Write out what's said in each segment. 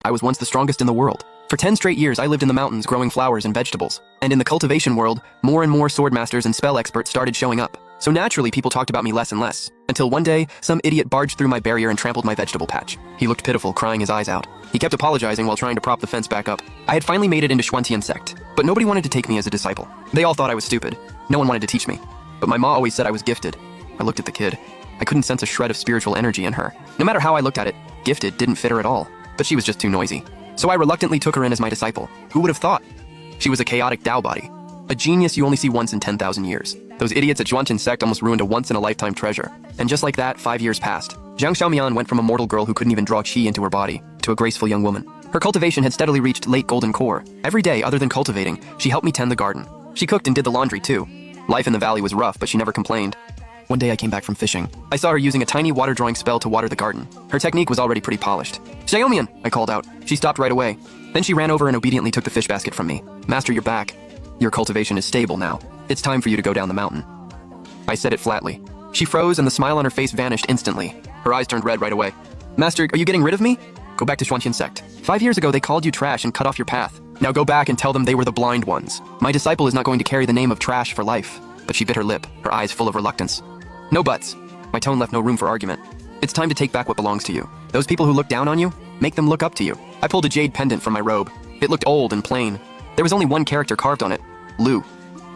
I was once the strongest in the world. For 10 straight years, I lived in the mountains growing flowers and vegetables. And in the cultivation world, more and more sword masters and spell experts started showing up. So naturally, people talked about me less and less. Until one day, some idiot barged through my barrier and trampled my vegetable patch. He looked pitiful, crying his eyes out. He kept apologizing while trying to prop the fence back up. I had finally made it into Xuantian sect, but nobody wanted to take me as a disciple. They all thought I was stupid. No one wanted to teach me. But my ma always said I was gifted. I looked at the kid. I couldn't sense a shred of spiritual energy in her. No matter how I looked at it, gifted didn't fit her at all. But she was just too noisy. So I reluctantly took her in as my disciple. Who would have thought? She was a chaotic Dao body. A genius you only see once in 10,000 years. Those idiots at Xuantian sect almost ruined a once-in-a-lifetime treasure. And just like that, 5 years passed. Jiang Xiaomian went from a mortal girl who couldn't even draw qi into her body to a graceful young woman. Her cultivation had steadily reached late golden core. Every day, other than cultivating, she helped me tend the garden. She cooked and did the laundry too. Life in the valley was rough, but she never complained. One day I came back from fishing. I saw her using a tiny water-drawing spell to water the garden. Her technique was already pretty polished. "Xiaomian!" I called out. She stopped right away. Then she ran over and obediently took the fish basket from me. "Master, you're back. Your cultivation is stable now. It's time for you to go down the mountain." I said it flatly. She froze and the smile on her face vanished instantly. Her eyes turned red right away. "Master, are you getting rid of me? Go back to Xuantian sect. 5 years ago, they called you trash and cut off your path. Now go back and tell them they were the blind ones. My disciple is not going to carry the name of trash for life." But she bit her lip, her eyes full of reluctance. "No buts." My tone left no room for argument. "It's time to take back what belongs to you. Those people who look down on you, make them look up to you." I pulled a jade pendant from my robe. It looked old and plain. There was only one character carved on it, Lu.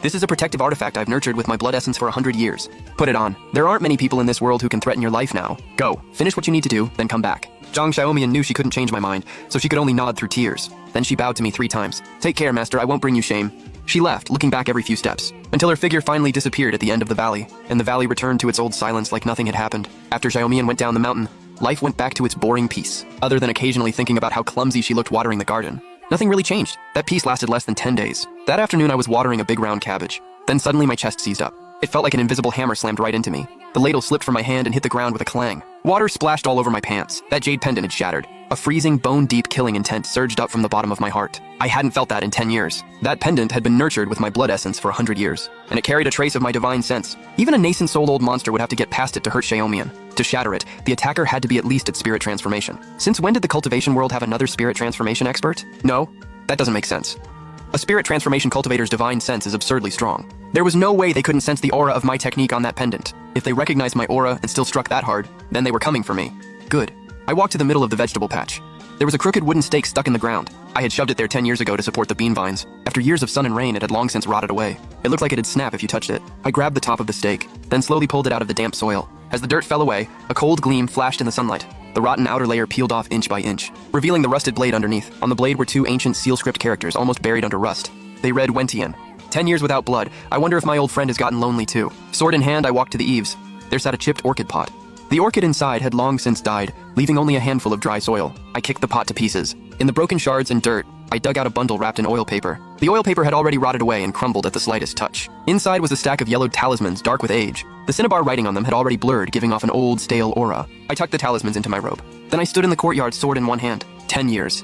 "This is a protective artifact I've nurtured with my blood essence for 100 years. Put it on. There aren't many people in this world who can threaten your life now. Go, finish what you need to do, then come back." Jiang Xiaomian knew she couldn't change my mind, so she could only nod through tears. Then she bowed to me 3 times. "Take care, master, I won't bring you shame." She left, looking back every few steps, until her figure finally disappeared at the end of the valley, and the valley returned to its old silence like nothing had happened. After Xiaomian went down the mountain, life went back to its boring peace, other than occasionally thinking about how clumsy she looked watering the garden. Nothing really changed. That peace lasted less than 10 days. That afternoon I was watering a big round cabbage. Then suddenly my chest seized up. It felt like an invisible hammer slammed right into me. The ladle slipped from my hand and hit the ground with a clang. Water splashed all over my pants. That jade pendant had shattered. A freezing, bone-deep killing intent surged up from the bottom of my heart. I hadn't felt that in 10 years. That pendant had been nurtured with my blood essence for 100 years, and it carried a trace of my divine sense. Even a nascent soul-old monster would have to get past it to hurt Xiaomian. To shatter it, the attacker had to be at least at spirit transformation. Since when did the cultivation world have another spirit transformation expert? No, that doesn't make sense. A spirit transformation cultivator's divine sense is absurdly strong. There was no way they couldn't sense the aura of my technique on that pendant. If they recognized my aura and still struck that hard, then they were coming for me. Good. I walked to the middle of the vegetable patch. There was a crooked wooden stake stuck in the ground. I had shoved it there 10 years ago to support the bean vines. After years of sun and rain, it had long since rotted away. It looked like it'd snap if you touched it. I grabbed the top of the stake, then slowly pulled it out of the damp soil. As the dirt fell away, a cold gleam flashed in the sunlight. The rotten outer layer peeled off inch by inch, revealing the rusted blade underneath. On the blade were 2 ancient seal script characters almost buried under rust. They read Wentian. 10 years without blood. I wonder if my old friend has gotten lonely too. Sword in hand, I walked to the eaves. There sat a chipped orchid pot. The orchid inside had long since died, leaving only a handful of dry soil. I kicked the pot to pieces. In the broken shards and dirt, I dug out a bundle wrapped in oil paper. The oil paper had already rotted away and crumbled at the slightest touch. Inside was a stack of yellowed talismans, dark with age. The cinnabar writing on them had already blurred, giving off an old, stale aura. I tucked the talismans into my robe. Then I stood in the courtyard, sword in one hand. 10 years.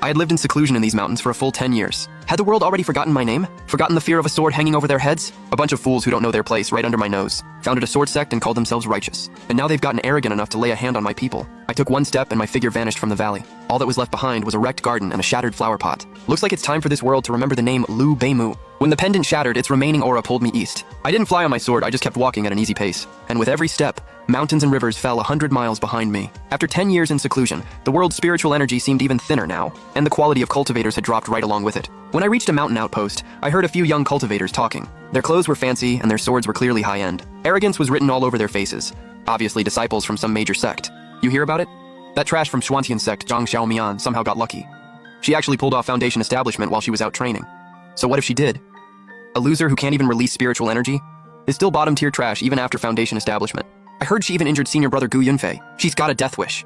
I had lived in seclusion in these mountains for a full 10 years. Had the world already forgotten my name? Forgotten the fear of a sword hanging over their heads? A bunch of fools who don't know their place right under my nose. Founded a sword sect and called themselves righteous. And now they've gotten arrogant enough to lay a hand on my people. I took one step and my figure vanished from the valley. All that was left behind was a wrecked garden and a shattered flower pot. Looks like it's time for this world to remember the name Lu Beimu. When the pendant shattered, its remaining aura pulled me east. I didn't fly on my sword, I just kept walking at an easy pace. And with every step, mountains and rivers fell 100 miles behind me. After 10 years in seclusion, the world's spiritual energy seemed even thinner now, and the quality of cultivators had dropped right along with it. When I reached a mountain outpost, I heard a few young cultivators talking. Their clothes were fancy, and their swords were clearly high-end. Arrogance was written all over their faces. Obviously disciples from some major sect. You hear about it? That trash from Xuantian sect, Jiang Xiaomian, somehow got lucky. She actually pulled off Foundation Establishment while she was out training. So what if she did? A loser who can't even release spiritual energy is still bottom-tier trash even after Foundation Establishment. I heard she even injured senior brother Gu Yunfei. She's got a death wish.